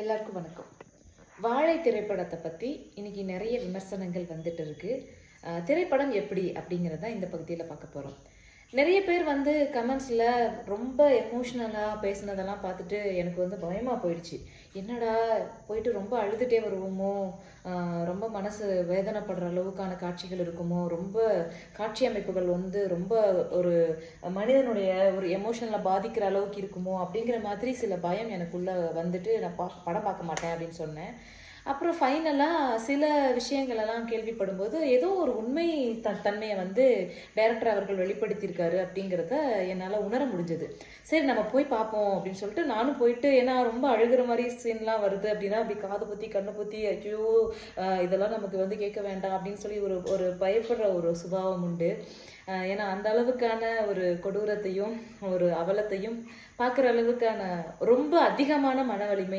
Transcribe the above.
எல்லாருக்கும் வணக்கம். வாழை திரைப்படத்தை பற்றி இன்னைக்கு நிறைய விமர்சனங்கள் வந்துட்டு இருக்கு. திரைப்படம் எப்படி அப்படிங்கிறத இந்த பகுதியில் பார்க்க போகிறோம். நிறைய பேர் கமெண்ட்ஸில் ரொம்ப எமோஷ்னலாக பேசுனதெல்லாம் பார்த்துட்டு எனக்கு பயமாக போயிடுச்சு. என்னடா போயிட்டு ரொம்ப அழுதுகிட்டே வருவோமோ, ரொம்ப மனசு வேதனைப்படுற அளவுக்கான காட்சிகள் இருக்குமோ, ரொம்ப காட்சி அமைப்புகள் ரொம்ப ஒரு மனிதனுடைய ஒரு எமோஷனலை பாதிக்கிற அளவுக்கு இருக்குமோ அப்படிங்கிற மாதிரி சில பயம் எனக்குள்ளே வந்துட்டு நான் படம் பார்க்க மாட்டேன் அப்படின்னு சொன்னேன். அப்புறம் ஃபைனலாக சில விஷயங்களெல்லாம் கேள்விப்படும்போது ஏதோ ஒரு உண்மை தன்மையை டைரக்டர் அவர்கள் வெளிப்படுத்தியிருக்காரு அப்படிங்கிறத என்னால் உணர முடிஞ்சது. சரி நம்ம போய் பார்ப்போம் அப்படின்னு சொல்லிட்டு நானும் போயிட்டு, ஏன்னா ரொம்ப அழுகிற மாதிரி சீன்லாம் வருது அப்படின்னா அப்படி காது பொத்தி கண்ணை பொத்தி ஐயோ இதெல்லாம் நமக்கு கேட்க வேண்டாம் அப்படின்னு சொல்லி ஒரு ஒரு பயப்படுற ஒரு சுபாவம் உண்டு. ஏன்னா அந்த அளவுக்கான ஒரு கொடூரத்தையும் ஒரு அவலத்தையும் பார்க்குற அளவுக்கான ரொம்ப அதிகமான மன வலிமை